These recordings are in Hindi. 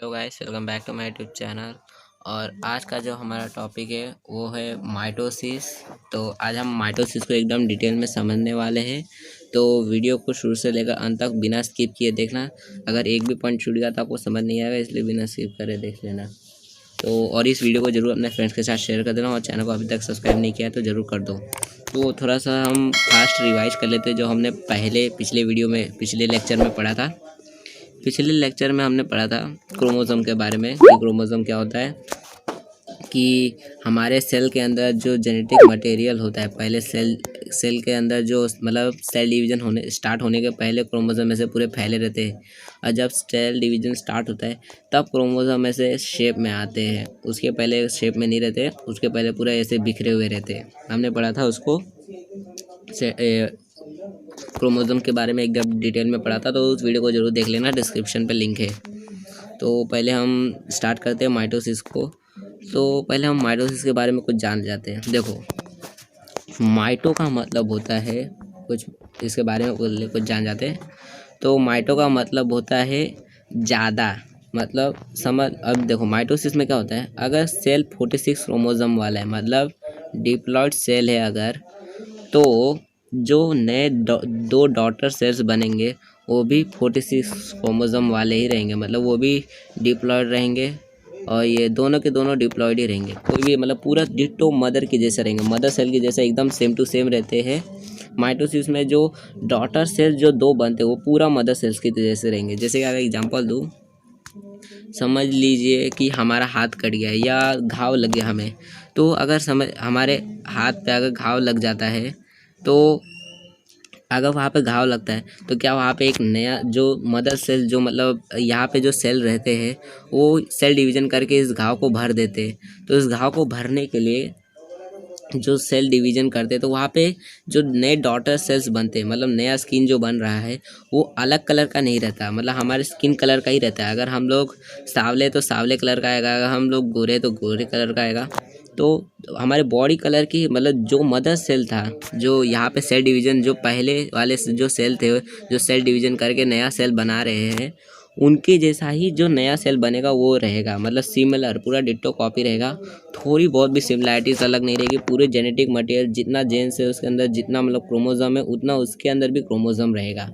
Hello guys, welcome back to my YouTube channel. और आज का जो हमारा टॉपिक है वो है माइटोसिस। तो आज हम माइटोसिस को एकदम डिटेल में समझने वाले हैं। तो वीडियो को शुरू से लेकर अंत तक बिना स्किप किए देखना। अगर एक भी पॉइंट छूट गया तो आपको समझ नहीं आएगा, इसलिए बिना स्किप करे देख लेना। तो और इस वीडियो को जरूर अपने फ्रेंड्स के साथ शेयर कर देना, और चैनल को अभी तक सब्सक्राइब नहीं किया तो ज़रूर कर दो। तो थोड़ा सा हम फास्ट रिवाइज कर लेते हैं जो हमने पिछले लेक्चर में पढ़ा था। पिछले लेक्चर में हमने पढ़ा था क्रोमोसोम के बारे में कि क्रोमोसोम क्या होता है, कि हमारे सेल के अंदर जो जेनेटिक मटेरियल होता है, पहले सेल के अंदर जो मतलब सेल डिवीजन स्टार्ट होने के पहले क्रोमोसोम में से पूरे फैले रहते हैं, और जब सेल डिवीजन स्टार्ट होता है तब क्रोमोसोम में से शेप में आते हैं। उसके पहले शेप में नहीं रहते, उसके पहले पूरा ऐसे बिखरे हुए रहते हैं। हमने पढ़ा था उसको क्रोमोसोम के बारे में एकदम डिटेल में पढ़ा था, तो उस वीडियो को जरूर देख लेना, डिस्क्रिप्शन पे लिंक है। तो पहले हम स्टार्ट करते हैं माइटोसिस को। तो पहले हम माइटोसिस के बारे में कुछ जान जाते हैं। देखो, माइटो का मतलब होता है कुछ, इसके बारे में कुछ जान जाते हैं। तो माइटो का मतलब होता है ज़्यादा, मतलब समझ। अब देखो माइटोसिस में क्या होता है, अगर सेल 46 क्रोमोसोम वाला है, मतलब डिप्लॉयड सेल है अगर, तो जो नए दो डॉटर सेल्स बनेंगे वो भी 46 क्रोमोसोम वाले ही रहेंगे, मतलब वो भी डिप्लॉयड रहेंगे, और ये दोनों के दोनों डिप्लॉयड ही रहेंगे। कोई भी मतलब पूरा डिट्टो मदर के जैसे रहेंगे, मदर सेल के जैसे एकदम सेम टू सेम रहते हैं। माइटोसिस में जो डॉटर सेल्स जो दो बनते हैं वो पूरा मदर सेल्स के जैसे रहेंगे। जैसे कि अगर एग्जांपल दूँ, समझ लीजिए कि हमारा हाथ कट गया या घाव लग गया हमें, तो अगर हमारे हाथ पे अगर घाव लग जाता है, तो अगर वहाँ पे घाव लगता है तो क्या वहाँ पे एक नया जो मदर सेल, जो मतलब यहाँ पे जो सेल रहते हैं वो सेल डिवीज़न करके इस घाव को भर देते हैं। तो इस घाव को भरने के लिए जो सेल डिवीज़न करते हैं, तो वहाँ पे जो नए डॉटर सेल्स बनते हैं, मतलब नया स्किन जो बन रहा है वो अलग कलर का नहीं रहता, मतलब हमारे स्किन कलर का ही रहता है। अगर हम लोग सांवले तो सांवले कलर का आएगा, अगर हम लोग गोरे तो गोरे कलर का आएगा। तो हमारे बॉडी कलर की मतलब जो मदर सेल था, जो यहाँ पे सेल डिवीज़न जो पहले वाले जो सेल थे, जो सेल डिवीज़न करके नया सेल बना रहे हैं, उनके जैसा ही जो नया सेल बनेगा वो रहेगा, मतलब सिमिलर, पूरा डिट्टो कॉपी रहेगा। थोड़ी बहुत भी सिमिलैरिटीज अलग नहीं रहेगी। पूरे जेनेटिक मटेरियल जितना जेन्स है उसके अंदर, जितना मतलब क्रोमोसोम है उतना उसके अंदर भी क्रोमोसोम रहेगा।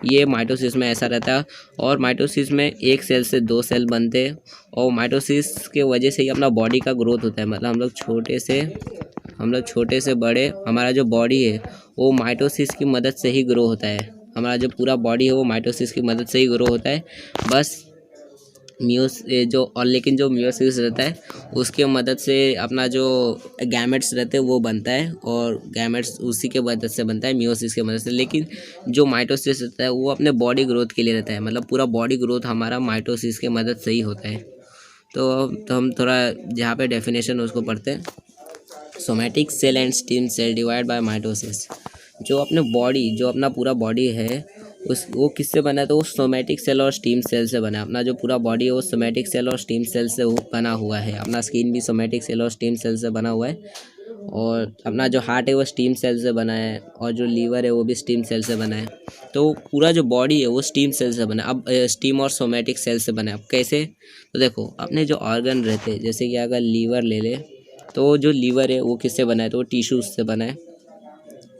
ये माइटोसिस में ऐसा रहता है। और माइटोसिस में एक सेल से दो सेल बनते हैं, और माइटोसिस के वजह से ही अपना बॉडी का ग्रोथ होता है। मतलब हम लोग छोटे से बड़े, हमारा जो बॉडी है वो माइटोसिस की मदद से ही ग्रो होता है। हमारा जो पूरा बॉडी है वो माइटोसिस की मदद से ही ग्रो होता है। बस लेकिन जो मियोसिस रहता है उसके मदद से अपना जो गैमेट्स रहते हैं वो बनता है, और गैमेट्स उसी के मदद से बनता है, मियोसिस के मदद से। लेकिन जो माइटोसिस रहता है वो अपने बॉडी ग्रोथ के लिए रहता है, मतलब पूरा बॉडी ग्रोथ हमारा माइटोसिस के मदद से ही होता है। तो हम थोड़ा जहाँ पे डेफिनेशन उसको पढ़ते हैं। Somatic cell and stem cell divide by mitosis. जो अपना पूरा बॉडी है वो किससे बना है, तो वो सोमैटिक सेल और स्टीम सेल से बना है। अपना जो पूरा बॉडी है वो सोमैटिक सेल और स्टीम सेल से बना हुआ है। अपना स्किन भी सोमैटिक सेल और स्टीम सेल से बना हुआ है, और अपना जो हार्ट है वो स्टीम सेल से बना है, और जो लीवर है वो भी स्टीम सेल से बना है। तो पूरा जो बॉडी है वो स्टीम सेल से बना है। अब स्टीम और सोमैटिक सेल से बना है। अब कैसे, तो देखो अपने जो ऑर्गन रहते हैं, जैसे कि अगर लीवर ले ले, तो जो लीवर है वो किससे बना है, तो वो टिश्यूज से बना है।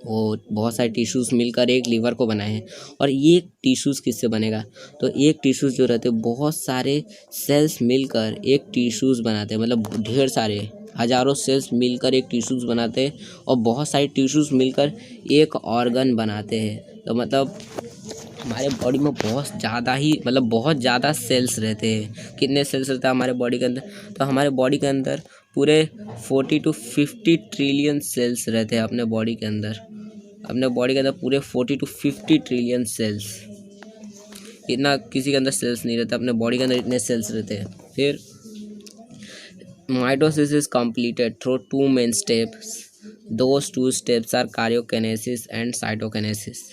वो बहुत सारे टिश्यूज़ मिलकर एक लीवर को बनाए हैं। और ये टिश्यूज़ किससे बनेगा, तो एक टिश्यूज़ जो रहते हैं बहुत सारे सेल्स मिलकर एक टिश्यूज़ बनाते हैं, मतलब ढेर सारे हज़ारों सेल्स मिलकर एक टिश्यूज़ बनाते हैं, और बहुत सारे टिश्यूज़ मिलकर एक ऑर्गन बनाते हैं। तो मतलब हमारे बॉडी में बहुत ज़्यादा सेल्स रहते हैं। कितने सेल्स रहते हैं हमारे बॉडी के अंदर, तो हमारे बॉडी के अंदर पूरे 40 to 50 ट्रिलियन सेल्स रहते हैं अपने बॉडी के अंदर। पूरे 40 to 50 ट्रिलियन सेल्स। इतना किसी के अंदर सेल्स नहीं रहता, अपने बॉडी के अंदर इतने सेल्स रहते हैं। फिर mitosis is completed through two main steps. Those two steps are karyokinesis and cytokinesis.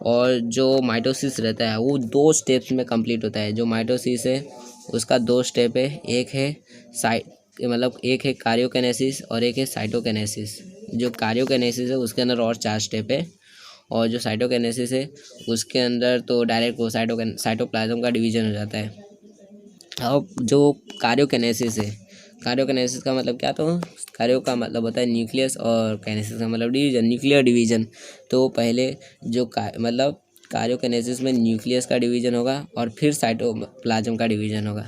और जो माइटोसिस रहता है वो दो स्टेप्स में कंप्लीट होता है। जो माइटोसिस है उसका दो स्टेप है, एक है कार्योकाइनेसिस और एक है साइटोकाइनेसिस। जो कार्योकाइनेसिस है उसके अंदर और 4 स्टेप है, और जो साइटोकाइनेसिस है उसके अंदर तो डायरेक्ट वो साइटोप्लाज्म का डिवीजन हो जाता है। अब जो कार्योकिनेसिस है, कार्योकिनेसिस का मतलब क्या, तो कार्यो का मतलब होता है न्यूक्लियस और काइनेसिस का मतलब डिवीजन, न्यूक्लियर डिवीजन। तो पहले जो मतलब कार्योकिनेसिस में न्यूक्लियस का डिवीजन होगा और फिर साइटोप्लाज्म का डिवीजन होगा।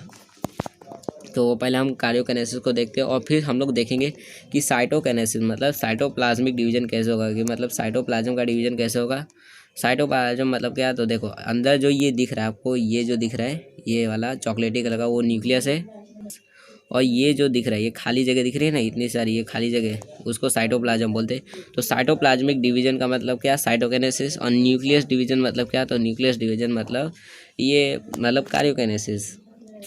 तो पहले हम कार्योकिनेसिस को देखते हैं और फिर हम लोग देखेंगे कि साइटोकिनेसिस मतलब साइटोप्लाज्मिक डिवीजन कैसे होगा, कि मतलब साइटोप्लाज्म का डिवीजन कैसे होगा। साइटोप्लाज्म मतलब क्या, तो देखो अंदर जो ये दिख रहा है आपको, ये जो दिख रहा है ये वाला चॉकलेटी कलर का वो न्यूक्लियस है, और ये जो दिख रहा है ये खाली जगह दिख रही है ना, इतनी सारी ये खाली जगह, उसको साइटोप्लाज्म बोलते हैं। तो साइटोप्लाज्मिक डिवीजन का मतलब क्या, साइटोकिनेसिस। और न्यूक्लियस डिवीजन मतलब क्या, तो न्यूक्लियस डिवीजन मतलब ये मतलब कार्योकिनेसिस।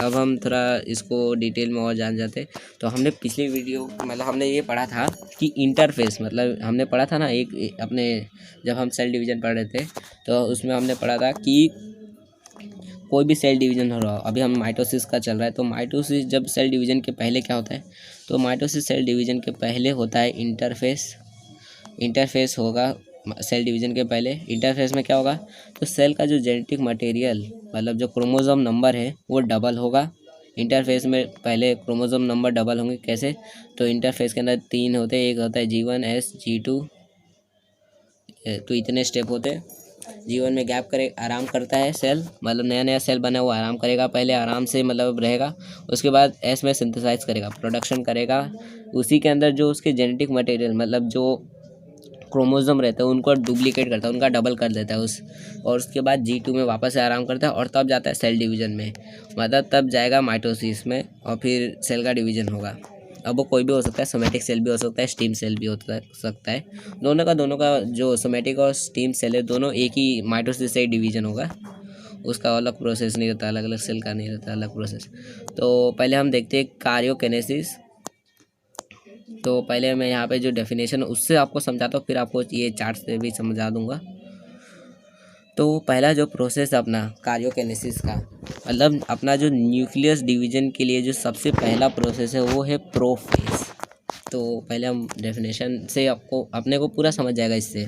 अब हम थोड़ा इसको डिटेल में और जान जाते। तो हमने पिछली वीडियो मतलब हमने ये पढ़ा था कि इंटरफेस, मतलब हमने पढ़ा था ना एक अपने जब हम सेल डिवीजन पढ़ रहे थे, तो उसमें हमने पढ़ा था कि कोई भी सेल डिवीजन हो रहा हो, अभी हम माइटोसिस का चल रहा है, तो माइटोसिस जब सेल डिवीजन के पहले क्या होता है, तो माइटोसिस सेल डिवीजन के पहले होता है इंटरफेस। इंटरफेस होगा सेल डिवीजन के पहले। इंटरफेस में क्या होगा, तो सेल का जो जेनेटिक मटेरियल मतलब जो क्रोमोसोम नंबर है वो डबल होगा। इंटरफेस में पहले क्रोमोसोम नंबर डबल होंगे, कैसे, तो इंटरफेस के अंदर 3 होते हैं, एक होता है G1 S G2, तो इतने स्टेप होते हैं। जीवन में गैप करे आराम करता है सेल, मतलब नया नया सेल बना हुआ आराम करेगा, पहले आराम से मतलब रहेगा, उसके बाद एस में सिंथेसाइज करेगा, प्रोडक्शन करेगा। उसी के अंदर जो उसके जेनेटिक मटेरियल मतलब जो क्रोमोसोम रहता है उनको डुप्लीकेट करता है, उनका डबल कर देता है और उसके बाद G2 में वापस से आराम करता है और तब जाता है सेल डिवीजन में, मतलब तब जाएगा माइटोसिस में और फिर सेल का डिवीजन होगा। अब वो कोई भी हो सकता है, सोमेटिक सेल भी हो सकता है, स्टीम सेल भी हो सकता है। दोनों का जो सोमेटिक और स्टीम सेल है दोनों एक ही माइटोसिस से ही डिवीजन होगा, उसका अलग प्रोसेस नहीं रहता, अलग अलग सेल का नहीं रहता अलग प्रोसेस। तो पहले हम देखते हैं कार्योकिनेसिस। तो पहले मैं यहाँ पे जो डेफिनेशन उससे आपको समझाता हूँ, फिर आपको ये चार्ट से भी समझा दूंगा। तो पहला जो प्रोसेस अपना कार्योकिनेसिस का मतलब अपना जो न्यूक्लियस डिवीजन के लिए जो सबसे पहला प्रोसेस है वो है प्रोफेज। तो पहले हम डेफिनेशन से आपको अपने को पूरा समझ जाएगा इससे।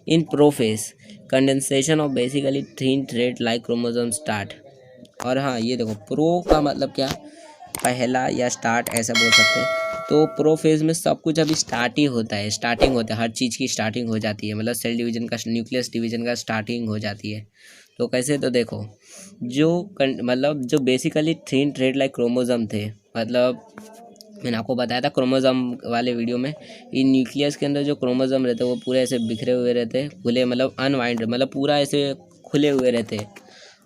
In prophase condensation of basically thin thread like chromosome start. और हाँ ये देखो प्रो का मतलब क्या, पहला या स्टार्ट ऐसा बोल सकते हैं। तो प्रो फेज में सब कुछ अभी स्टार्ट ही होता है, स्टार्टिंग होता है, हर चीज़ की स्टार्टिंग हो जाती है, मतलब सेल डिवीजन का न्यूक्लियस डिवीजन का स्टार्टिंग हो जाती है। तो कैसे, तो देखो जो मतलब जो basically thin thread like chromosome थे, मतलब मैंने आपको बताया था क्रोमोसोम वाले वीडियो में, इन न्यूक्लियस के अंदर जो क्रोमोसोम रहते हैं वो पूरे ऐसे बिखरे हुए रहते हैं, खुले मतलब अनवाइंड मतलब पूरा ऐसे खुले हुए रहते हैं।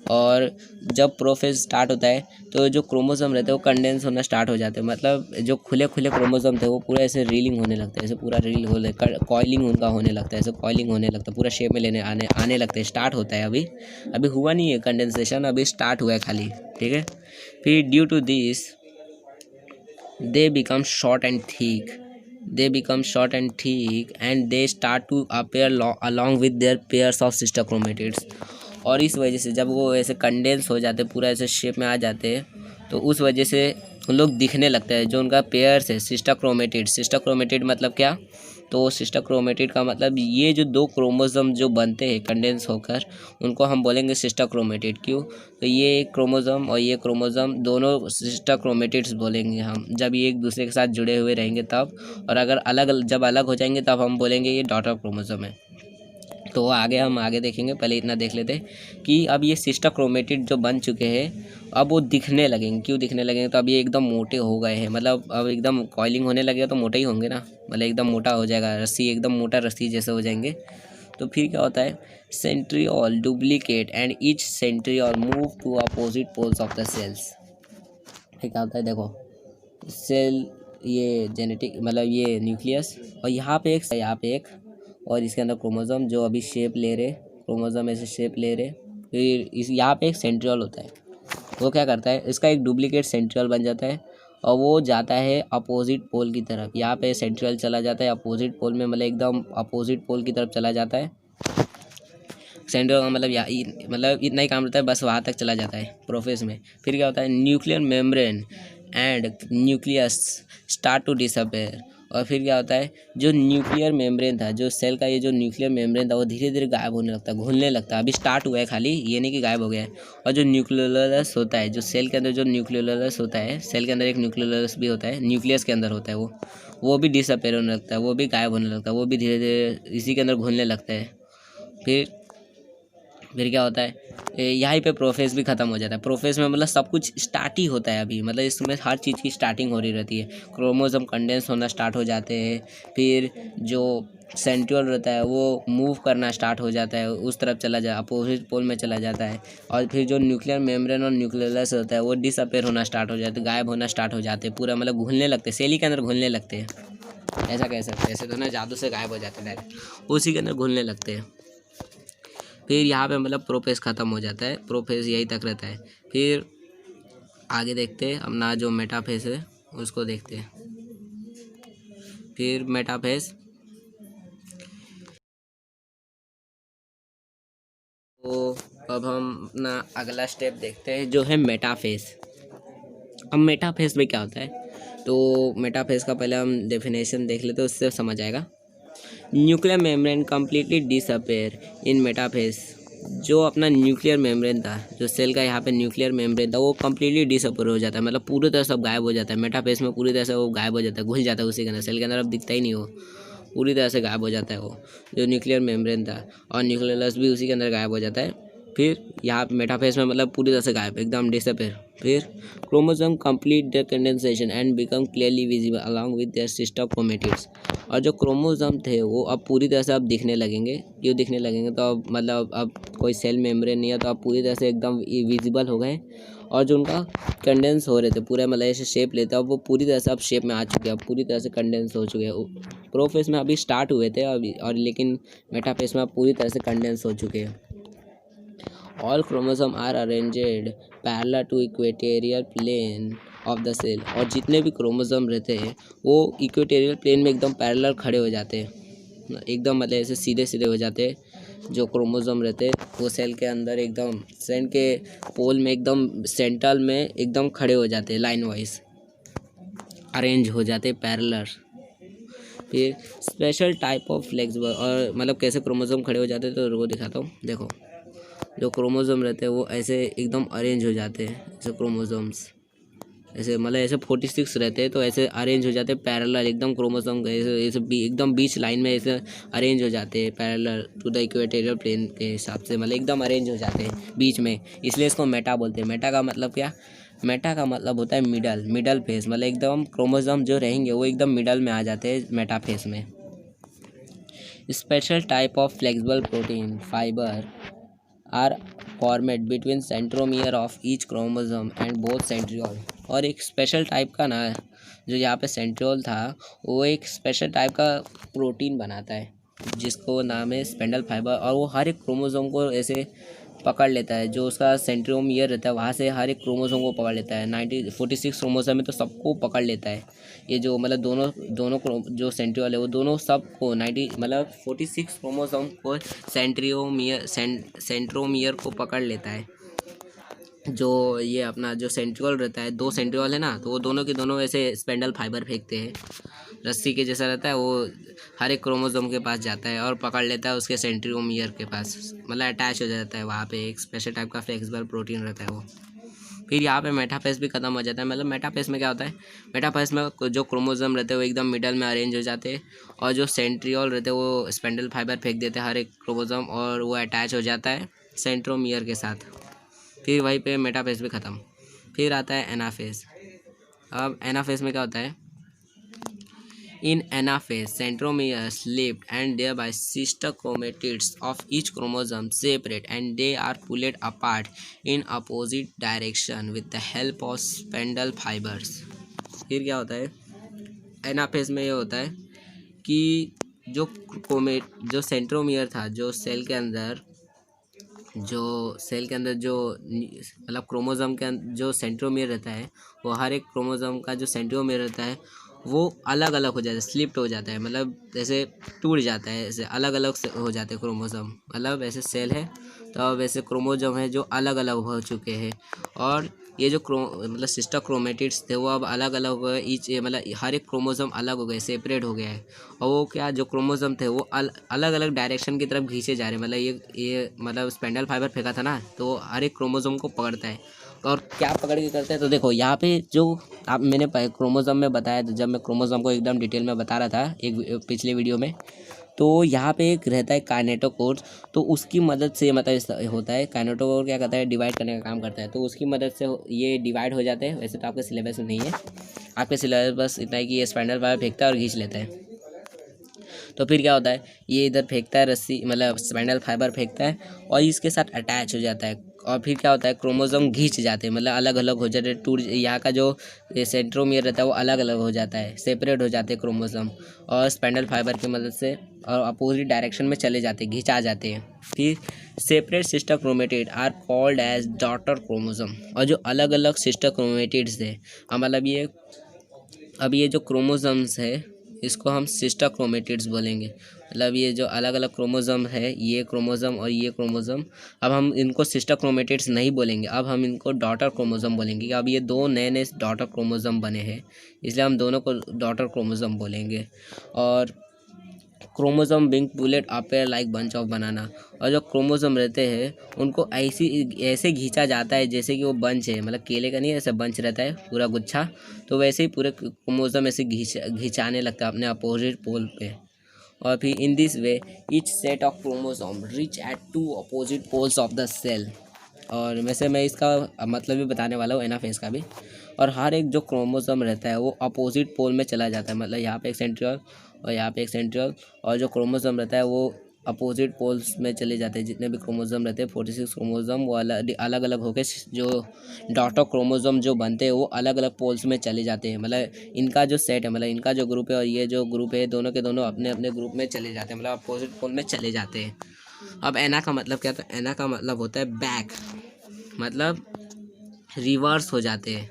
और जब प्रोफेज स्टार्ट होता है तो जो क्रोमोसोम रहते हैं वो कंडेंस होना स्टार्ट हो जाते हैं, मतलब जो खुले खुले क्रोमोसोम थे वो पूरा ऐसे रीलिंग होने लगते हैं, ऐसे पूरा रील होने कॉइलिंग उनका होने लगता है, ऐसे कॉइलिंग होने लगता है, पूरा शेप में लेने आने लगते हैं, स्टार्ट होता है। अभी हुआ नहीं है कंडेंसेशन, अभी स्टार्ट हुआ है खाली, ठीक है। फिर due to this they become short and thick and they start to appear along with their pairs of sister chromatids। और इस वजह से जब वो ऐसे कंडेंस हो जाते पूरा ऐसे शेप में आ जाते हैं तो उस वजह से उन लोग दिखने लगता है, जो उनका पेयर्स है सिस्टर क्रोमेटिड मतलब क्या, तो सिस्टर क्रोमेटिड का मतलब ये जो दो क्रोमोसोम जो बनते हैं कंडेंस होकर उनको हम बोलेंगे सिस्टर क्रोमेटिड। क्यों, तो ये एक क्रोमोसोम और ये क्रोमोसोम दोनों सिस्टर क्रोमेटिड्स बोलेंगे हम, जब ये एक दूसरे के साथ जुड़े हुए रहेंगे तब, और अगर जब अलग हो जाएंगे तब हम बोलेंगे ये डॉटर क्रोमोसोम है। तो हम आगे देखेंगे, पहले इतना देख लेते हैं कि अब ये सिस्टर क्रोमेटिड जो बन चुके हैं अब वो दिखने लगेंगे। क्यों दिखने लगेंगे, तो अब ये एकदम मोटे हो गए हैं, मतलब अब एकदम कॉइलिंग होने लगेगा तो मोटे ही होंगे ना, मतलब एकदम मोटा हो जाएगा, रस्सी एकदम मोटा रस्सी जैसे हो जाएंगे। तो फिर क्या होता है, centriole duplicate and each centriole move to opposite poles of the cells. फिर क्या होता है, देखो सेल ये जेनेटिक मतलब ये न्यूक्लियस और यहाँ पे एक और इसके अंदर क्रोमोसोम जो अभी शेप ले रहे, क्रोमोसोम ऐसे शेप ले रहे। फिर इस यहाँ पे एक सेंट्रियोल होता है, वो क्या करता है, इसका एक डुप्लीकेट सेंट्रियोल बन जाता है और वो जाता है अपोजिट पोल की तरफ। यहाँ पे सेंट्रियोल चला जाता है अपोजिट पोल में, मतलब एकदम अपोजिट पोल की तरफ चला जाता है। सेंट्रियोल का मतलब इतना ही काम रहता है, बस वहाँ तक चला जाता है प्रोफेज में। फिर क्या होता है, nuclear membrane and nucleus start to disappear. और फिर क्या होता है, जो न्यूक्लियर मेम्ब्रेन था, जो सेल का ये जो न्यूक्लियर मेम्ब्रेन था वो धीरे धीरे गायब होने लगता है, घुलने लगता है। अभी स्टार्ट हुआ है खाली, ये नहीं कि गायब हो गया है। और जो न्यूक्लियोलस होता है, जो सेल के अंदर जो न्यूक्लियोलस होता है, सेल के अंदर एक न्यूक्लियोलस भी होता है, न्यूक्लियस के अंदर होता है वो भी डिसअपेयर होने लगता है, वो भी गायब होने लगता है, वो भी धीरे धीरे इसी के अंदर घुलने लगता है। फिर क्या होता है, यहीं पे प्रोफेस भी ख़त्म हो जाता है। प्रोफेस में मतलब सब कुछ स्टार्ट ही होता है अभी, मतलब इसमें हर चीज़ की स्टार्टिंग हो रही रहती है। क्रोमोसोम कंडेंस होना स्टार्ट हो जाते हैं, फिर जो सेंट्रियोल रहता है वो मूव करना स्टार्ट हो जाता है, उस तरफ चला जाए, अपोजिट पोल में चला जाता है। और फिर जो न्यूक्लियर मेम्ब्रेन और न्यूक्लियस होता है वो डिसअपेयर होना स्टार्ट हो जाता है, गायब होना स्टार्ट हो जाते हैं, पूरा मतलब घुलने लगते हैं, सेल ही के अंदर घुलने लगते हैं। ऐसा कह सकते हैं, ऐसे तो ना जादू से गायब हो जाते हैं डायरेक्ट, उसी के अंदर घुलने लगते हैं। फिर यहाँ पे मतलब प्रोफेस ख़त्म हो जाता है, प्रोफेस यही तक रहता है। फिर आगे देखते हैं अपना जो मेटाफेस है उसको देखते हैं। फिर मेटाफेस, तो अब हम अपना अगला स्टेप देखते हैं जो है मेटाफेस। अब मेटाफेस में क्या होता है, तो मेटाफेस का पहले हम डेफिनेशन देख लेते हैं, उससे समझ आएगा। न्यूक्लियर मेम्ब्रेन कम्प्लीटली डिसअपेयर इन मेटाफेस। जो अपना न्यूक्लियर मेम्ब्रेन था, जो सेल का यहाँ पे न्यूक्लियर मेम्ब्रेन था, वो कम्प्लीटली डिसअपेयर हो जाता है, मतलब पूरी तरह सब गायब हो जाता है। मेटाफेस में पूरी तरह से वो गायब हो जाता है, घुल जाता है उसी के अंदर, सेल के अंदर अब दिखता ही नहीं, वो पूरी तरह से गायब हो जाता है वो जो न्यूक्लियर मेम्ब्रेन था, और न्यूक्लियस भी उसी के अंदर गायब हो जाता है। फिर यहाँ पे मेटाफेस में मतलब पूरी तरह से गायब, एकदम डिसअपेयर। फिर chromosome complete the condensation and become clearly visible along with their sister chromatids. और जो क्रोमोसोम थे वो अब पूरी तरह से अब दिखने लगेंगे। क्यों दिखने लगेंगे, तो अब मतलब अब कोई सेल मेम्ब्रेन नहीं है, तो अब पूरी तरह से एकदम विजिबल हो गए। और जो उनका कंडेंस हो रहे थे पूरे, मतलब ऐसे शेप लेते हैं, अब वो पूरी तरह से अब शेप में आ चुके हैं, अब पूरी तरह से कंडेंस हो चुके हैं। प्रोफेस में अभी स्टार्ट हुए थे अभी, और लेकिन मेटाफेस में अब पूरी तरह से कंडेंस हो चुके हैं। All chromosome are arranged parallel to equatorial plane of the cell. और जितने भी क्रोमोसोम रहते हैं वो इक्वेटोरियल प्लेन में एकदम पैरेलल खड़े हो जाते हैं, एकदम मतलब ऐसे सीधे सीधे हो जाते हैं। जो क्रोमोसोम रहते हैं वो सेल के अंदर एकदम सेल के पोल में एकदम सेंट्रल में एकदम खड़े हो जाते हैं, लाइन वाइज अरेंज हो जाते हैं, पैरेलल। फिर स्पेशल टाइप ऑफ फ्लेक्सिबल, और मतलब कैसे क्रोमोसोम खड़े हो जाते हैं तो वो दिखाता हूँ। देखो, जो क्रोमोसोम रहते हैं वो ऐसे एकदम अरेंज हो जाते हैं, ऐसे क्रोमोसोम्स ऐसे मतलब ऐसे 46 रहते हैं, तो ऐसे अरेंज हो जाते हैं पैरेलल, एकदम क्रोमोसोम का ऐसे ऐसे एकदम बीच लाइन में ऐसे अरेंज हो जाते हैं parallel to the equatorial plane के हिसाब से, मतलब एकदम अरेंज हो जाते हैं बीच में, इसलिए इसको मेटा बोलते हैं। मेटा का मतलब क्या, मेटा का मतलब होता है मिडल फेस, मतलब एकदम क्रोमोसोम जो रहेंगे वो एकदम मिडल में आ जाते हैं मेटा फेस में। Special type of flexible protein fibre are format between centromere of each chromosome and both centriole. और एक स्पेशल टाइप का ना, जो यहाँ पे सेंट्रियोल था, वो एक स्पेशल टाइप का प्रोटीन बनाता है जिसको नाम है स्पेंडल फाइबर, और वो हर एक क्रोमोसोम को ऐसे पकड़ लेता है। जो उसका सेंट्रोमियर रहता है वहाँ से हर एक क्रोमोसोम को पकड़ लेता है। 46 क्रोमोसोम में तो सबको पकड़ लेता है। ये जो मतलब दोनों दोनों जो सेंट्रियोल है वो दोनों सबको 90 मतलब 46 क्रोमोसोम को सेंट्रोमियर को पकड़ लेता है। जो ये अपना जो सेंट्रियोल रहता है, 2 सेंट्रियोल है ना, तो वो दोनों के दोनों ऐसे स्पेंडल फाइबर फेंकते हैं, रस्सी के जैसा रहता है वो, हर एक क्रोमोसोम के पास जाता है और पकड़ लेता है उसके सेंट्रोमियर के पास, मतलब अटैच हो जाता है वहाँ पे। एक स्पेशल टाइप का फ्लेक्सिबल प्रोटीन रहता है वो। फिर यहाँ पे मेटाफेस भी ख़त्म हो जाता है। मतलब मेटाफेस में क्या होता है, मेटाफेस में जो क्रोमोसोम रहते हैं वो एकदम मिडल में अरेंज हो जाते हैं, और जो सेंट्रियोल रहते हैं वो स्पेंडल फाइबर फेंक देते हैं हर एक क्रोमोसोम, और वो अटैच हो जाता है सेंट्रोमियर के साथ। फिर वहीं पे मेटाफेस भी ख़त्म। फिर आता है एनाफेस। अब एनाफेस में क्या होता है, in anaphase centromere split and thereby sister chromatids of each chromosome separate and they are pulled apart in opposite direction with the help of spindle fibers। फिर क्या होता है, एनाफेस में ये होता है कि जो सेंट्रोमियर था, जो सेल के अंदर जो मतलब क्रोमोसोम के जो सेंट्रोमियर रहता है, वो हर एक क्रोमोसोम का जो सेंट्रोमियर रहता है वो अलग अलग हो जाता है, स्लिप्ट हो जाता है, मतलब जैसे टूट जाता है, ऐसे अलग अलग हो जाते हैं क्रोमोसोम। मतलब ऐसे सेल है तो अब ऐसे क्रोमोसोम है जो अलग अलग हो चुके हैं, और ये जो मतलब सिस्टर क्रोमेटिड्स थे वो अब अलग अलग हो गए, ईच मतलब हर एक क्रोमोसोम अलग हो गए, सेपरेट हो गया है। और वो क्या जो क्रोमोसोम थे वो अलग अलग डायरेक्शन की तरफ खींचे जा रहे हैं। मतलब ये मतलब स्पेंडल फाइबर फेंका था ना, तो हर एक क्रोमोसोम को पकड़ता है। और क्या पकड़ के करते हैं, तो देखो यहाँ पे जो आप मैंने क्रोमोसोम में बताया था, जब मैं क्रोमोसोम को एकदम डिटेल में बता रहा था एक पिछले वीडियो में, तो यहाँ पे एक रहता है काइनेटोकोर। तो उसकी मदद से मतलब होता है, काइनेटोकोर क्या करता है, डिवाइड करने का काम करता है। तो उसकी मदद से ये डिवाइड हो जाते हैं। वैसे तो आपके सिलेबस में नहीं है, आपके सिलेबस बस इतना है कि ये स्पाइनल फाइबर फेंकता है और खींच लेता है। तो फिर क्या होता है, ये इधर फेंकता है रस्सी, मतलब स्पाइनल फाइबर फेंकता है और इसके साथ अटैच हो जाता है। और फिर क्या होता है, क्रोमोसोम घींच जाते हैं, मतलब अलग अलग हो जाते हैं, टूट, यहाँ का जो सेंट्रोमियर रहता है वो अलग अलग हो जाता है, सेपरेट हो जाते हैं क्रोमोसोम, और स्पाइनल फाइबर की मदद से और अपोजिट डायरेक्शन में चले जाते हैं, घिंचा जाते हैं। फिर separate sister chromatid are called as daughter chromosome. और जो अलग अलग सिस्टर क्रोमेटिड्स है, मतलब ये अब ये जो क्रोमोसोम्स है इसको हम सिस्टर क्रोमेटिड्स बोलेंगे। मतलब ये जो अलग अलग क्रोमोसोम है, ये क्रोमोसोम और ये क्रोमोसोम, अब हम इनको सिस्टर क्रोमेटिड्स नहीं बोलेंगे, अब हम इनको डॉटर क्रोमोसोम बोलेंगे। अब ये दो नए नए डॉटर क्रोमोसोम बने हैं, इसलिए हम दोनों को डॉटर क्रोमोसोम बोलेंगे। और chromosome being bullet appear like bunch of banana. और जो क्रोमोसोम रहते हैं उनको ऐसे खींचा जाता है जैसे कि वो बंच है, मतलब केले का नहीं ऐसे बंच रहता है पूरा गुच्छा, तो वैसे ही पूरे क्रोमोसोम ऐसे घिंचाने लगता है अपने अपोजिट पोल पे। और फिर in this way each set of chromosome reach at two opposite poles of the cell. और वैसे मैं इसका मतलब भी बताने वाला हूँ, एनाफेज का भी। और हर एक जो क्रोमोसोम रहता है वो अपोजिट पोल में चला जाता है, मतलब यहाँ पे एक सेंट्रियल और यहाँ पे एक सेंट्रियल, और जो क्रोमोसोम रहता है वो अपोजिट पोल्स में चले जाते हैं। जितने भी क्रोमोसोम रहते हैं 46 क्रोमोसोम, वो अलग अलग होकर जो डॉटर क्रोमोसोम जो बनते हैं वो अलग अलग पोल्स में चले जाते हैं। मतलब इनका जो सेट है, मतलब इनका जो ग्रुप है और ये जो ग्रुप है, दोनों के दोनों अपने अपने ग्रुप में चले जाते हैं, मतलब अपोजिट पोल में चले जाते हैं। अब एना का मतलब क्या, तो एना का मतलब होता है बैक, मतलब रिवर्स हो जाते हैं,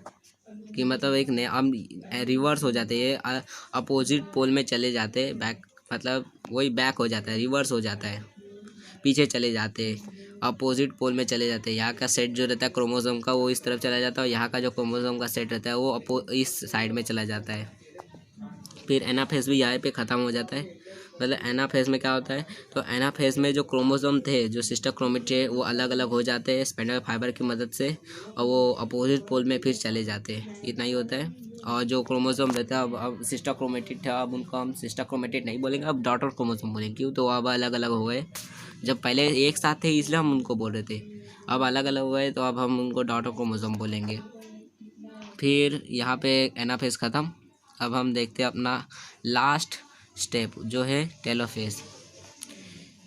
कि मतलब एक नया हम रिवर्स हो जाते हैं, अपोजिट पोल में चले जाते हैं। बैक मतलब वही बैक हो जाता है, रिवर्स हो जाता है, पीछे चले जाते हैं, अपोजिट पोल में चले जाते हैं। यहाँ का सेट जो रहता है क्रोमोसोम का वो इस तरफ चला जाता है, और यहाँ का जो क्रोमोसोम का सेट रहता है वो इस साइड में चला जाता है। फिर एनाफेज भी यहाँ पे ख़त्म हो जाता है। मतलब एनाफेज में क्या होता है, तो एनाफेज में जो क्रोमोसोम थे, जो सिस्टर क्रोमेटिड है, वो अलग अलग हो जाते हैं स्पाइनल फाइबर की मदद से, और वो अपोजिट पोल में फिर चले जाते हैं। इतना ही होता है। और जो क्रोमोसोम रहता है, अब सिस्टर क्रोमेटिड था, अब उनको हम सिस्टर क्रोमेटिड नहीं बोलेंगे, अब डॉटर क्रोमोसोम बोलेंगे। क्यों, तो अब अलग अलग हो गए। जब पहले एक साथ थे इसलिए हम उनको बोल रहे थे, अब अलग अलग हो गए तो अब हम उनको डॉटर क्रोमोसोम बोलेंगे। फिर यहाँ पे एनाफेज ख़त्म। अब हम देखते हैं अपना लास्ट स्टेप जो है टेलोफेज।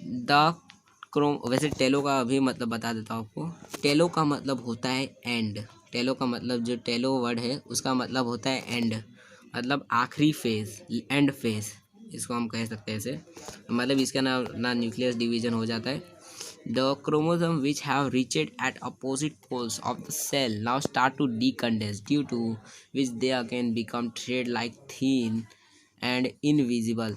द वैसे टेलो का अभी मतलब बता देता हूँ आपको। टेलो का मतलब होता है एंड। टेलो का मतलब जो टेलो वर्ड है उसका मतलब होता है एंड, मतलब आखिरी फेज, एंड फेज इसको हम कह सकते हैं ऐसे। मतलब इसका ना न्यूक्लियस डिवीजन हो जाता है। The chromosome which have reached at opposite poles of the cell now start to decondense, due to which they again become thread-like, thin and invisible.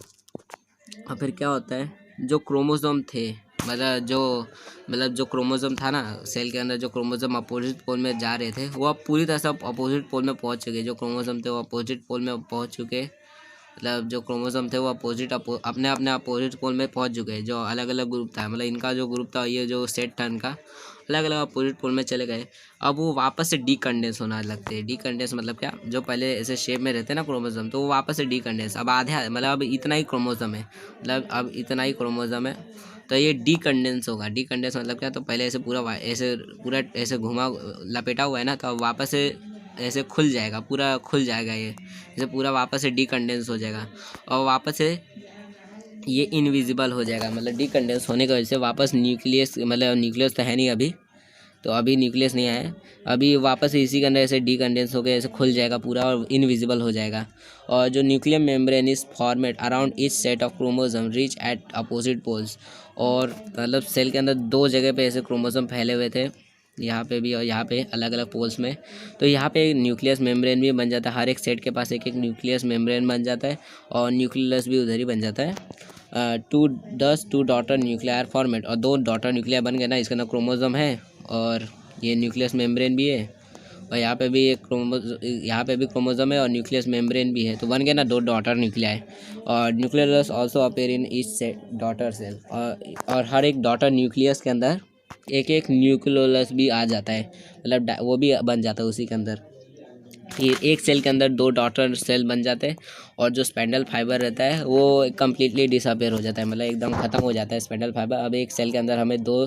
और फिर क्या होता है, जो क्रोमोसोम थे, मतलब जो क्रोमोसोम था ना सेल के अंदर, जो क्रोमोसोम अपोजिट पोल में जा रहे थे वो अब पूरी तरह से अपोजिट पोल में पहुंच चुके। जो क्रोमोसोम थे वो अपोजिट पोल में पहुंच चुके, मतलब जो क्रोमोसोम थे वो अपने अपने अपोजिट पोल में पहुंच चुके हैं। जो अलग अलग ग्रुप था, मतलब इनका जो ग्रुप था, ये जो सेट था इनका, अलग अलग अपोजिट पोल में चले गए। अब वो वापस से डीकंडेंस होना लगते हैं। डीकंडेंस मतलब क्या, जो पहले ऐसे शेप में रहते हैं ना क्रोमोसोम, तो वो वापस से डीकंडेंस, अब आधे मतलब अब इतना ही क्रोमोसोम है, मतलब अब इतना ही क्रोमोसोम है, तो ये डीकंडेंस होगा। डीकंडेंस मतलब क्या, तो पहले ऐसे पूरा ऐसे घुमा लपेटा हुआ है ना, तो अब वापस से ऐसे खुल जाएगा, पूरा खुल जाएगा, ये जैसे पूरा वापस से डीकंडेंस हो जाएगा, और वापस से ये इनविजिबल हो जाएगा। मतलब डीकंडेंस होने की वजह से वापस न्यूक्लियस, मतलब न्यूक्लियस तो है नहीं अभी, तो अभी न्यूक्लियस नहीं आया, अभी वापस इसी के अंदर ऐसे डीकंडेंस हो गया, ऐसे खुल जाएगा पूरा और इनविजिबल हो जाएगा। और जो nuclear membrane is format around each set of chromosome reach at opposite poles. और मतलब सेल के अंदर दो जगह पे ऐसे क्रोमोसोम फैले हुए थे, यहाँ पे भी और यहाँ पे अलग अलग पोल्स में। तो यहाँ पे न्यूक्लियस मेम्ब्रेन भी बन जाता है, हर एक सेट के पास एक एक न्यूक्लियस मेम्ब्रेन बन जाता है, और न्यूक्लियस भी उधर ही बन जाता है। टू डॉटर न्यूक्लियर फॉर्मेट, और दो डॉटर न्यूक्लियर बन गए ना, इसके अंदर क्रोमोसोम है और ये न्यूक्लियस मेम्ब्रेन भी है, और यहाँ पे भी एक यहाँ पे भी क्रोमोसोम है और न्यूक्लियस मेम्ब्रेन भी है। तो बन गया ना 2 डॉटर न्यूक्लियाई। और nucleus also appear in each daughter cell, और हर एक डॉटर न्यूक्लियस के अंदर एक एक न्यूक्लियोलस भी आ जाता है, मतलब वो भी बन जाता है उसी के अंदर। फिर एक सेल के अंदर 2 डॉटर सेल बन जाते हैं, और जो स्पेंडल फाइबर रहता है वो कम्प्लीटली डिसअपेयर हो जाता है, मतलब एकदम ख़त्म हो जाता है स्पेंडल फाइबर। अब एक सेल के अंदर हमें 2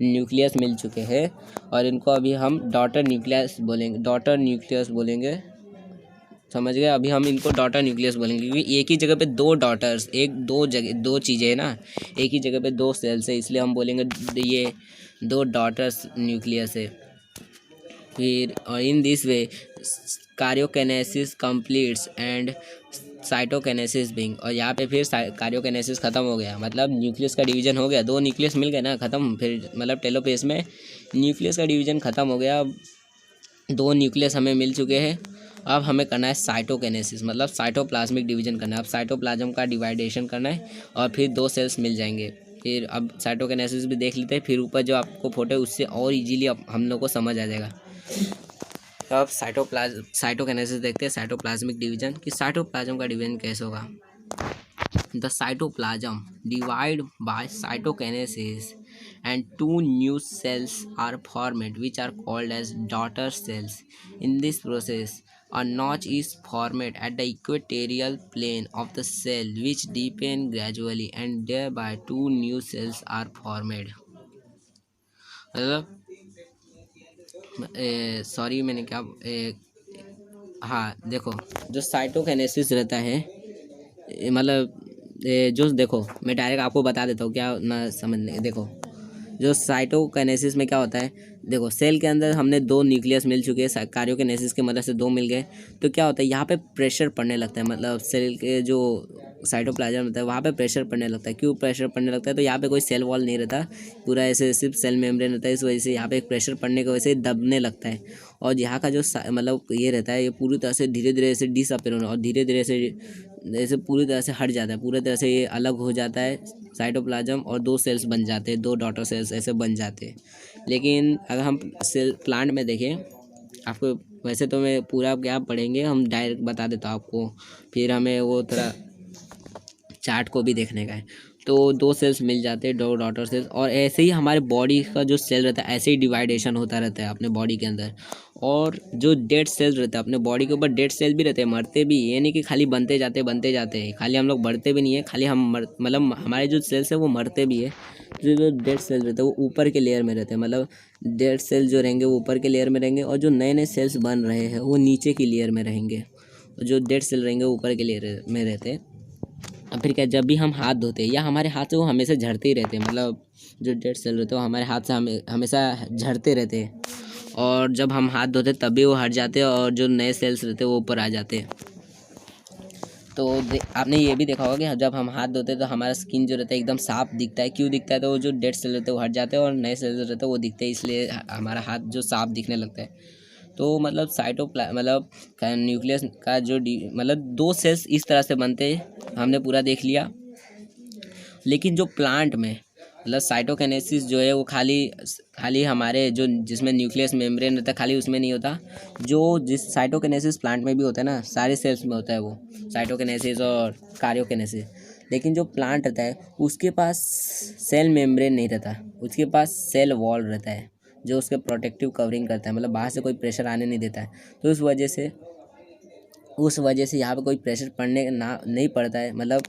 न्यूक्लियस मिल चुके हैं, और इनको अभी हम डॉटर न्यूक्लियस बोलेंगे, समझ गए। अभी हम इनको डॉटर न्यूक्लियस बोलेंगे, क्योंकि एक ही जगह पे 2 डॉटर्स, दो चीज़ें है ना, एक ही जगह पे 2 सेल्स है, इसलिए हम बोलेंगे ये 2 डॉटर्स न्यूक्लियस है। फिर in this way karyokinesis completes and cytokinesis being, और यहाँ पे फिर कार्योकाइनेसिस ख़त्म हो गया, मतलब न्यूक्लियस का डिवीजन हो गया, 2 न्यूक्लियस मिल गए ना, ख़त्म। फिर मतलब टेलोपेस में न्यूक्लियस का डिवीजन ख़त्म हो गया, 2 न्यूक्लियस हमें मिल चुके हैं। अब हमें करना है साइटोकाइनेसिस, मतलब साइटोप्लाज्मिक डिवीजन करना है। अब साइटोप्लाज्म का डिवाइडेशन करना है, और फिर 2 सेल्स मिल जाएंगे। फिर अब साइटोकाइनेसिस भी देख लेते हैं, फिर ऊपर जो आपको फोटो है उससे और इजीली हम लोग को समझ आ जाएगा। अब साइटोकाइनेसिस देखते हैं, साइटोप्लाज्मिक डिवीजन कि साइटोप्लाज्म का डिवीजन कैसे होगा। The cytoplasm divide by cytokinesis and 2 new cells are formed which are called as daughter cells. In this process, a notch is formed at the equatorial plane of the cell which deepen gradually, and thereby 2 new cells are formed. मतलब सॉरी मैंने क्या हाँ देखो, जो साइटोकाइनेसिस रहता है मतलब जो देखो मैं डायरेक्ट आपको बता देता हूँ क्या ना समझने। देखो जो साइटोकाइनेसिस में क्या होता है, देखो सेल के अंदर हमने 2 न्यूक्लियस मिल चुके हैं, कार्योकाइनेसिस की मदद से 2 मिल गए, तो क्या होता है यहाँ पे प्रेशर पड़ने लगता है, मतलब सेल के जो साइटोप्लाज्म होता है वहाँ पे प्रेशर पड़ने लगता है। क्यों प्रेशर पड़ने लगता है, तो यहाँ पे कोई सेल वॉल नहीं रहता, पूरा ऐसे सिर्फ सेल मेम्ब्रेन रहता है, इस वजह से यहाँ पे प्रेशर पड़ने की वजह से दबने लगता है। और यहाँ का जो मतलब ये रहता है, ये पूरी तरह से धीरे धीरे से डिसअपेयर होना, और धीरे धीरे से ऐसे पूरी तरह से हट जाता है, पूरी तरह से ये अलग हो जाता है साइटोप्लाज्म, और 2 सेल्स बन जाते हैं, 2 डॉटर सेल्स ऐसे बन जाते हैं। लेकिन अगर हम सेल प्लांट में देखें, आपको वैसे तो मैं पूरा क्या पढ़ेंगे, हम डायरेक्ट बता देता हूँ आपको, फिर हमें वो थोड़ा चार्ट को भी देखने का है। तो 2 सेल्स मिल जाते हैं, 2 डॉटर सेल्स, और ऐसे ही हमारे बॉडी का जो सेल रहता है ऐसे ही डिवाइडेशन होता रहता है अपने बॉडी के अंदर। और जो डेड सेल रहता है अपने बॉडी के ऊपर, डेड सेल भी रहते हैं, मरते भी, ये नहीं कि खाली बनते जाते हैं, खाली हम लोग बढ़ते भी नहीं है, खाली हम मतलब हमारे जो सेल्स है वो मरते भी है। जो डेड सेल रहते हैं वो ऊपर के लेयर में रहते हैं, मतलब डेड सेल जो रहेंगे वो ऊपर के लेयर में रहेंगे, और जो नए नए सेल्स बन रहे हैं वो नीचे की लेयर में रहेंगे, और जो डेड सेल रहेंगे ऊपर के लेयर में रहते हैं। अब फिर क्या, जब भी हम हाथ धोते हैं या हमारे हाथ से वो हमेशा झड़ते ही रहते हैं, मतलब जो डेड सेल रहते हैं वो हमारे हाथ से हमेशा झड़ते रहते हैं, और जब हम हाथ धोते तब भी वो हट जाते हैं, और जो नए सेल्स रहते हैं वो ऊपर आ जाते हैं। तो आपने ये भी देखा होगा कि जब हम हाथ धोते हैं तो हमारा स्किन जो रहता है एकदम साफ दिखता है। क्यों दिखता है, तो वो जो डेड सेल रहते हैं वो हट जाते हैं, और नए सेल्स रहते हैं वो दिखते हैं, इसलिए हमारा हाथ जो साफ दिखने लगता है। तो मतलब मतलब न्यूक्लियस का जो मतलब 2 सेल्स इस तरह से बनते हैं, हमने पूरा देख लिया। लेकिन जो प्लांट में मतलब साइटोकाइनेसिस जो है वो खाली हमारे जो जिसमें न्यूक्लियस मेम्ब्रेन रहता है खाली उसमें नहीं होता, जो जिस साइटोकाइनेसिस प्लांट में भी होता है ना, सारे सेल्स में होता है वो साइटोकाइनेसिस और कार्योकाइनेसिस। लेकिन जो प्लांट रहता है उसके पास सेल मेम्ब्रेन नहीं रहता, उसके पास सेल वॉल रहता है जो उसके प्रोटेक्टिव कवरिंग करता है, मतलब बाहर से कोई प्रेशर आने नहीं देता है। तो उस वजह से यहाँ पे कोई प्रेशर पड़ने ना नहीं पड़ता है, मतलब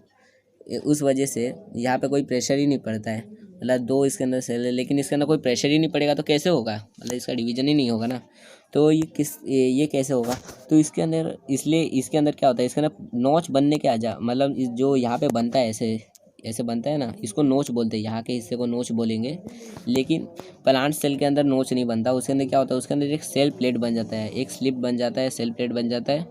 उस वजह से यहाँ पे कोई प्रेशर ही नहीं पड़ता है। मतलब 2 इसके अंदर सेल है, लेकिन इसके अंदर कोई प्रेशर ही नहीं पड़ेगा तो कैसे होगा, मतलब इसका डिवीजन ही नहीं होगा ना। तो ये कैसे होगा, तो इसके अंदर इसलिए इसके अंदर क्या होता है, इसके अंदर नोच बनने के मतलब जो यहाँ पे बनता है ऐसे बनता है ना, इसको नोच बोलते हैं, यहाँ के हिस्से को नोच बोलेंगे। लेकिन प्लांट सेल के अंदर नोच नहीं बनता, उसके अंदर क्या होता है, उसके अंदर एक सेल प्लेट बन जाता है, एक स्लिप बन जाता है, सेल प्लेट बन जाता है,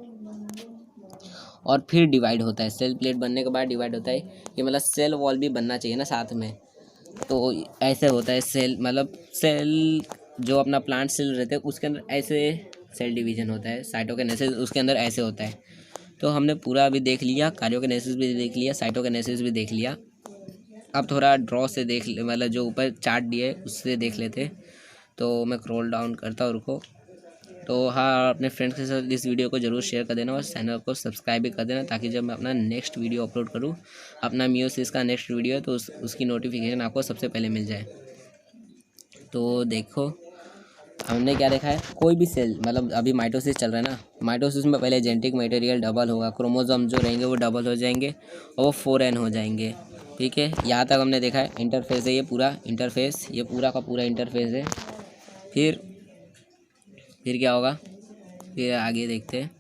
और फिर डिवाइड होता है। सेल प्लेट बनने के बाद डिवाइड होता है, ये मतलब सेल वॉल भी बनना चाहिए ना साथ में। तो ऐसे होता है सेल, मतलब सेल जो अपना प्लांट सेल रहते हैं उसके अंदर ऐसे सेल डिवीजन होता है, साइटोकाइनेसिस उसके अंदर ऐसे होता है। तो हमने पूरा अभी देख लिया, कार्योकाइनेसिस भी देख लिया, साइटोकाइनेसिस भी देख लिया। अब थोड़ा ड्रॉ से मतलब जो ऊपर चार्ट दिए उससे देख लेते। तो मैं स्क्रॉल डाउन करता हूँ, रुको। तो हाँ, अपने फ्रेंड्स के साथ इस वीडियो को ज़रूर शेयर कर देना और चैनल को सब्सक्राइब भी कर देना, ताकि जब मैं अपना नेक्स्ट वीडियो अपलोड करूँ, अपना मियोसिस का नेक्स्ट वीडियो, तो उसकी नोटिफिकेशन आपको सबसे पहले मिल जाए। तो देखो हमने क्या देखा है, कोई भी सेल, मतलब अभी माइटोसिस चल रहा है ना, माइटोसिस में पहले जेनेटिक मटेरियल डबल होगा, क्रोमोसोम जो रहेंगे वो डबल हो जाएंगे और वो 4n हो जाएंगे। ठीक है, यहाँ तक हमने देखा है। इंटरफेस है ये पूरा इंटरफेस, ये पूरा का पूरा इंटरफेस है। फिर क्या होगा, फिर आगे देखते हैं।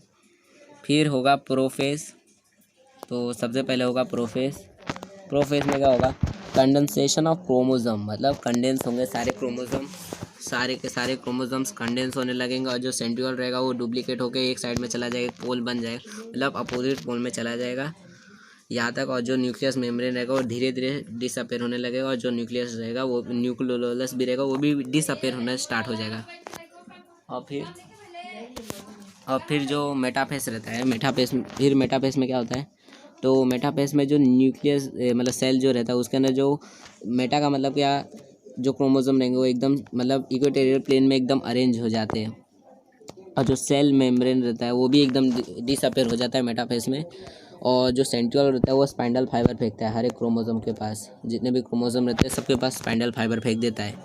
फिर होगा प्रोफेस। तो सबसे पहले होगा प्रोफेस। प्रोफेस में क्या होगा, कंडेंसेशन ऑफ क्रोमोसोम, मतलब कंडेंस होंगे सारे क्रोमोसोम, सारे के सारे क्रोमोसोम्स कंडेंस होने लगेंगे और जो सेंट्रियोल रहेगा वो डुप्लीकेट होकर एक साइड में चला जाएगा, पोल बन जाएगा, मतलब अपोजिट पोल में चला जाएगा यहाँ तक। और जो न्यूक्लियस मेम्ब्रेन रहेगा वो धीरे धीरे डिसअपेयर होने लगेगा, और जो न्यूक्लियस रहेगा वो न्यूक्लियोलस भी रहेगा वो भी डिसअपेयर होना स्टार्ट हो जाएगा। और फिर जो मेटाफेस रहता है, मेटाफेस में क्या होता है, तो मेटाफेस में जो न्यूक्लियस मतलब सेल जो रहता है उसके अंदर जो मेटा का मतलब क्या, जो क्रोमोसोम रहेंगे वो एकदम मतलब इक्वेटोरियल प्लेन में एकदम अरेंज हो जाते हैं, और जो सेल मेम्ब्रेन रहता है वो भी एकदम डिसअपेयर हो जाता है मेटाफेस में। और जो सेंट्रियोल रहता है वो स्पाइंडल फाइबर फेंकता है हर एक क्रोमोसोम के पास, जितने भी क्रोमोसोम रहते हैं सबके पास स्पाइंडल फाइबर फेंक देता है,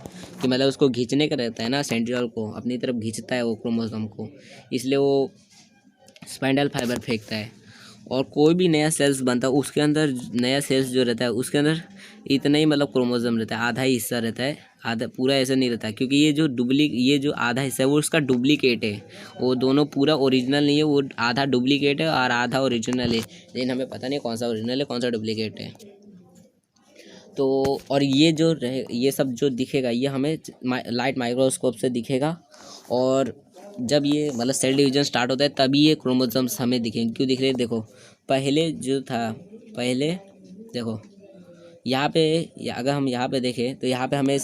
कि मतलब उसको खींचने का रहता है ना, सेंट्रियोल को अपनी तरफ खींचता है वो क्रोमोसोम को, इसलिए वो स्पाइंडल फाइबर फेंकता है। और कोई भी नया सेल्स बनता है उसके अंदर, नया सेल्स जो रहता है उसके अंदर इतना ही मतलब क्रोमोसोम रहता है, आधा ही हिस्सा रहता है, आधा पूरा ऐसा नहीं रहता, क्योंकि ये जो आधा हिस्सा है वो उसका डुप्लीकेट है। वो दोनों पूरा ओरिजिनल नहीं है, वो आधा डुप्लीकेट है और आधा ओरिजिनल है, लेकिन हमें पता नहीं कौन सा ओरिजिनल है कौन सा डुप्लीकेट है। तो और ये सब जो दिखेगा ये हमें लाइट माइक्रोस्कोप से दिखेगा, और जब ये मतलब सेल डिवीजन स्टार्ट होता है तभी ये क्रोमोसोम्स हमें दिखेंगे। क्यों दिख रहे हैं, देखो पहले जो था, पहले देखो यहाँ पे, अगर हम यहाँ पे देखें तो यहाँ पे हमें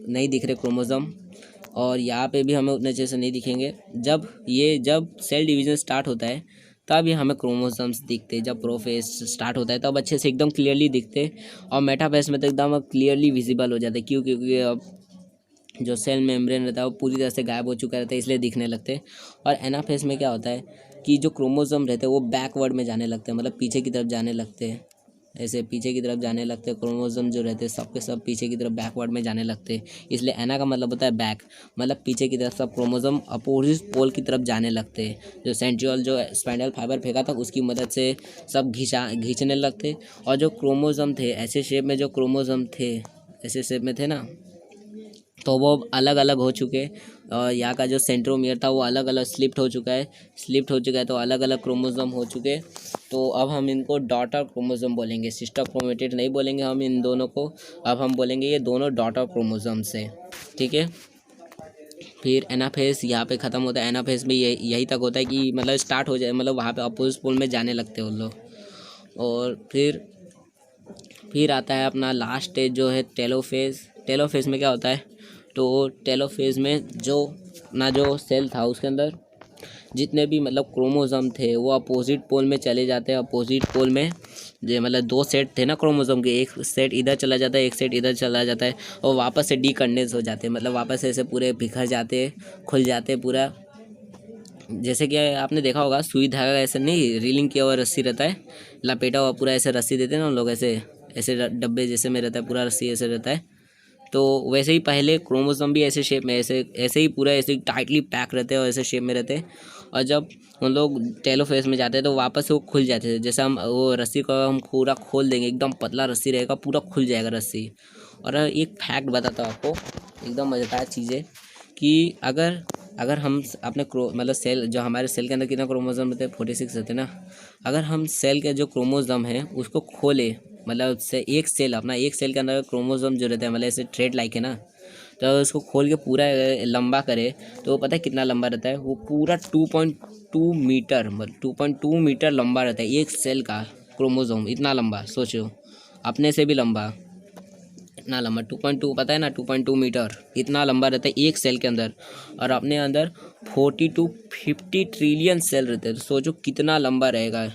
नहीं दिख रहे क्रोमोसोम, और यहाँ पे भी हमें उतने अच्छे से नहीं दिखेंगे। जब सेल डिवीजन स्टार्ट होता है तब ये हमें क्रोमोसोम्स दिखते हैं। जब प्रोफेस स्टार्ट होता है तब अच्छे से एकदम क्लियरली दिखते हैं, और मेटाफेस में तो एकदम क्लियरली विजिबल हो जाते हैं। क्योंकि अब जो सेल मेम्ब्रेन रहता है वो पूरी तरह से गायब हो चुका रहता है, इसलिए दिखने लगते हैं। और एनाफेस में क्या होता है कि जो क्रोमोसोम रहते हैं वो बैकवर्ड में जाने लगते हैं, मतलब पीछे की तरफ जाने लगते हैं, ऐसे पीछे की तरफ जाने लगते हैं। क्रोमोसोम जो रहते हैं सबके सब पीछे की तरफ बैकवर्ड में जाने लगते हैं, इसलिए एना का मतलब होता है बैक, मतलब पीछे की तरफ सब क्रोमोसोम अपोजिट पोल की तरफ जाने लगते हैं। जो सेंट्रियोल जो स्पाइनल फाइबर फेंका था उसकी मदद से सब खींचने लगते। और जो क्रोमोसोम थे ऐसे शेप में, जो क्रोमोसोम थे ऐसे शेप में थे ना, तो वो अलग अलग हो चुके, और यहाँ का जो सेंट्रोमियर था वो अलग अलग स्लिप्ट हो चुका है, तो अलग अलग क्रोमोसोम हो चुके। तो अब हम इनको डॉटर क्रोमोसोम बोलेंगे, सिस्टर क्रोमेटिड नहीं बोलेंगे हम इन दोनों को, अब हम बोलेंगे ये दोनों डॉटर क्रोमोसोम से। ठीक है, फिर एनाफेस यहाँ पे ख़त्म होता है। एनाफेस में यही तक होता है कि मतलब स्टार्ट हो जाए, मतलब वहाँ पे अपोजिट पोल में जाने लगते हैं वो लोग। और फिर आता है अपना लास्ट स्टेज जो है टेलोफेज। टेलोफेज में क्या होता है, तो टेलोफेज में जो सेल था उसके अंदर जितने भी मतलब क्रोमोसोम थे वो अपोजिट पोल में चले जाते हैं। अपोजिट पोल में जो मतलब दो सेट थे ना क्रोमोसोम के, एक सेट इधर चला जाता है, एक सेट इधर चला जाता है, और वापस से डीकंडेंस हो जाते हैं, मतलब वापस से ऐसे पूरे बिखर जाते हैं, खुल जाते हैं पूरा। जैसे कि आपने देखा होगा सुई धागा ऐसे नहीं रीलिंग किया हुआ रस्सी रहता है, लपेटा हुआ पूरा ऐसे रस्सी देते हैं ना उन लोग, ऐसे ऐसे डब्बे जैसे में रहता है पूरा रस्सी ऐसे रहता है। तो वैसे ही पहले क्रोमोसोम भी ऐसे शेप में ऐसे ही पूरा ऐसे टाइटली पैक रहते हैं और ऐसे शेप में रहते हैं। और जब हम लोग टेलोफेज में जाते हैं तो वापस से वो खुल जाते हैं। जैसे हम वो रस्सी को हम पूरा खोल देंगे, एकदम पतला रस्सी रहेगा, पूरा खुल जाएगा रस्सी। और एक फैक्ट बताता हूँ आपको, एकदम मज़ेदार चीज़ है कि अगर हम अपने मतलब सेल, जो हमारे सेल के अंदर कितना क्रोमोसोम रहते हैं 46 रहते हैं ना, अगर हम सेल के जो क्रोमोसोम है उसको खोले, मतलब से एक सेल के अंदर क्रोमोसोम जो रहता है मतलब ऐसे थ्रेड लाइक है ना, तो उसको खोल के पूरा लंबा करे तो पता है कितना लंबा रहता है, वो पूरा 2.2 मीटर, मतलब 2.2 मीटर लंबा रहता है एक सेल का क्रोमोसोम। इतना लंबा सोचो, अपने से भी लंबा, इतना लंबा 2.2, पता है ना 2.2 मीटर इतना लंबा रहता है एक सेल के अंदर। और अपने अंदर 40 to 50 ट्रिलियन सेल रहते हैं, तो सोचो कितना लंबा रहेगा।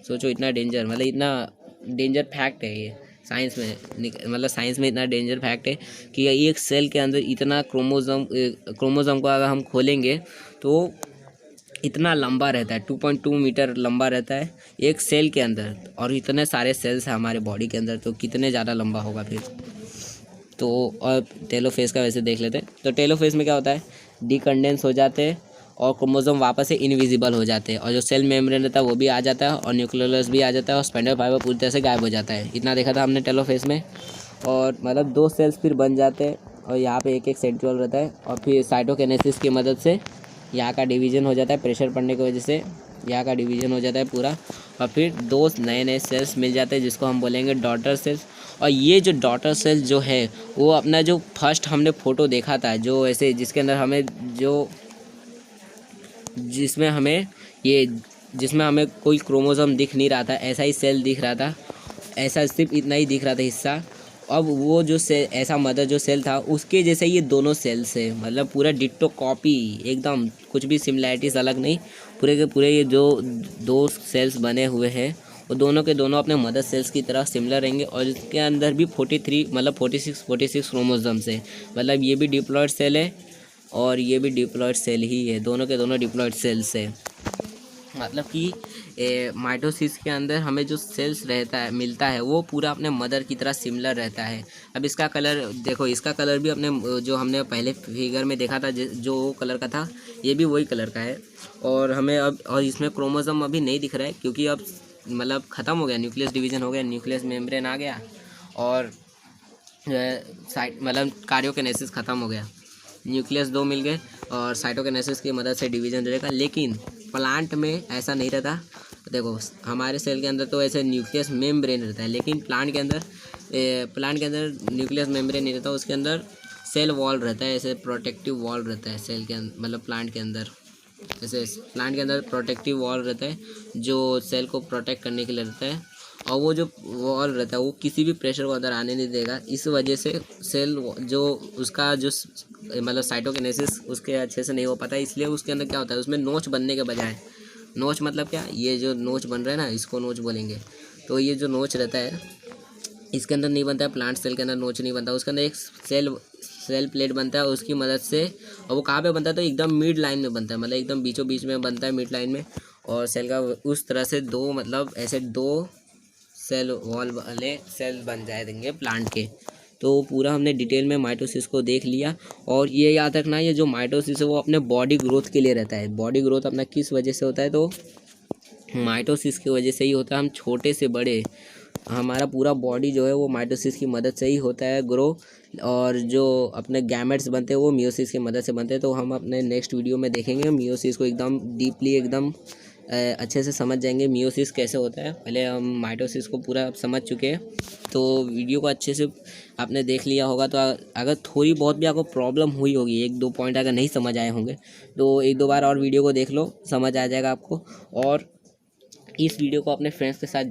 सोचो इतना डेंजर, मतलब इतना डेंजर फैक्ट है ये साइंस में, मतलब साइंस में इतना डेंजर फैक्ट है कि एक सेल के अंदर इतना क्रोमोसोम को अगर हम खोलेंगे तो इतना लंबा रहता है, 2.2 मीटर लंबा रहता है एक सेल के अंदर, और इतने सारे सेल्स हैं हमारे बॉडी के अंदर, तो कितने ज़्यादा लंबा होगा फिर। तो और टेलोफेज का वैसे देख लेते हैं। तो टेलोफेज में क्या होता है, डिकंडेंस हो जाते हैं और क्रोमोसोम वापस से इनविजिबल हो जाते हैं, और जो सेल मेम्ब्रेन रहता है वो भी आ जाता है, और न्यूक्लियोलस भी आ जाता है, और स्पाइंडल फाइबर पूरी तरह से गायब हो जाता है। इतना देखा था हमने टेलोफेज में। और मतलब 2 सेल्स फिर बन जाते हैं, और यहाँ पे एक सेंट्रियोल रहता है, और फिर साइटोकिनेसिस की मदद से यहाँ का डिवीज़न हो जाता है, प्रेशर पड़ने की वजह से यहाँ का डिवीज़न हो जाता है पूरा, और फिर 2 नए सेल्स मिल जाते हैं जिसको हम बोलेंगे डॉटर सेल्स। और ये जो डॉटर सेल्स जो है वो अपना जो फर्स्ट हमने फ़ोटो देखा था, जो ऐसे जिसके अंदर हमें जिसमें हमें कोई क्रोमोसोम दिख नहीं रहा था, ऐसा ही सेल दिख रहा था, ऐसा सिर्फ इतना ही दिख रहा था हिस्सा। अब वो जो सेल, ऐसा मदर जो सेल था उसके जैसे ये दोनों सेल्स है, मतलब पूरा डिट्टो कॉपी एकदम, कुछ भी सिमिलैरिटीज़ अलग नहीं, पूरे के पूरे ये जो 2 सेल्स बने हुए हैं वो दोनों के दोनों अपने मदर सेल्स की तरह सिमिलर रहेंगे। और इसके अंदर भी 43 मतलब 46 क्रोमोसोम्स है, मतलब ये भी डिप्लॉयड सेल है और ये भी डिप्लॉयड सेल ही है, दोनों के दोनों डिप्लॉयड सेल्स है। मतलब कि माइटोसिस के अंदर हमें जो सेल्स रहता है मिलता है वो पूरा अपने मदर की तरह सिमिलर रहता है। अब इसका कलर देखो, इसका कलर भी अपने जो हमने पहले फिगर में देखा था जो कलर का था, ये भी वही कलर का है। और हमें अब और इसमें क्रोमोसोम अभी नहीं दिख रहा है क्योंकि अब मतलब ख़त्म हो गया, न्यूक्लियस डिवीज़न हो गया, न्यूक्लियस मेम्ब्रेन आ गया, और साइट मतलब कार्योकिनेसिस ख़त्म हो गया, न्यूक्लियस 2 मिल गए, और साइटोकिनेसिस की मदद से डिवीज़न रहेगा। लेकिन प्लांट में ऐसा नहीं रहता। देखो हमारे सेल के अंदर तो ऐसे न्यूक्लियस मेम्ब्रेन रहता है, लेकिन प्लांट के अंदर न्यूक्लियस मेम्ब्रेन नहीं रहता, उसके अंदर सेल वॉल रहता है, ऐसे प्रोटेक्टिव वॉल रहता है सेल के अंदर, मतलब प्लांट के अंदर ऐसे प्लांट के अंदर प्रोटेक्टिव वॉल रहता है जो सेल को प्रोटेक्ट करने के लिए रहता है। और वो जो वॉल रहता है वो किसी भी प्रेशर को अंदर आने नहीं देगा, इस वजह से सेल जो उसका जो मतलब साइटोकिनेसिस उसके अच्छे से नहीं हो पाता है। इसलिए उसके अंदर क्या होता है, उसमें नोच बनने के बजाय, नोच मतलब क्या, ये जो नोच बन रहा है ना इसको नोच बोलेंगे, तो ये जो नोच रहता है इसके अंदर नहीं बनता है, प्लांट सेल के अंदर नोच नहीं बनता, उसके अंदर एक सेल प्लेट बनता है उसकी मदद से। और वो कहाँ पे बनता है, तो एकदम मिड लाइन में बनता है, मतलब एकदम बीचों बीच में बनता है मिड लाइन में। और सेल का उस तरह से 2 मतलब ऐसे 2 सेल वॉल वाले सेल बन जाए देंगे प्लांट के। तो पूरा हमने डिटेल में माइटोसिस को देख लिया। और ये याद रखना, ये जो माइटोसिस है वो अपने बॉडी ग्रोथ के लिए रहता है। बॉडी ग्रोथ अपना किस वजह से होता है, तो माइटोसिस की वजह से ही होता है। हम छोटे से बड़े, हमारा पूरा बॉडी जो है वो माइटोसिस की मदद से ही होता है ग्रो। और जो अपने गैमेट्स बनते हैं वो मियोसिस की मदद से बनते हैं। तो हम अपने नेक्स्ट वीडियो में देखेंगे मियोसिस को, एकदम डीपली एकदम अच्छे से समझ जाएंगे मियोसिस कैसे होता है। पहले हम माइटोसिस को पूरा समझ चुके हैं, तो वीडियो को अच्छे से आपने देख लिया होगा। तो अगर थोड़ी बहुत भी आपको प्रॉब्लम हुई होगी, 1-2 पॉइंट अगर नहीं समझ आए होंगे, तो 1-2 बार और वीडियो को देख लो, समझ आ जाएगा आपको। और इस वीडियो को अपने फ्रेंड्स के साथ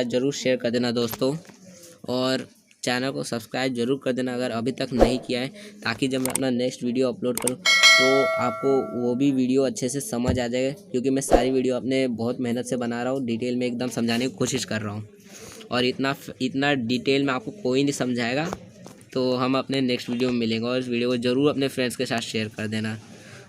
ज़रूर शेयर कर देना दोस्तों। और चैनल को सब्सक्राइब जरूर कर देना अगर अभी तक नहीं किया है, ताकि जब मैं अपना नेक्स्ट वीडियो अपलोड करूं तो आपको वो भी वीडियो अच्छे से समझ आ जाएगा। क्योंकि मैं सारी वीडियो अपने बहुत मेहनत से बना रहा हूँ, डिटेल में एकदम समझाने की कोशिश कर रहा हूँ, और इतना डिटेल में आपको कोई नहीं समझाएगा। तो हम अपने नेक्स्ट वीडियो में मिलेंगे, और इस वीडियो को ज़रूर अपने फ्रेंड्स के साथ शेयर कर देना।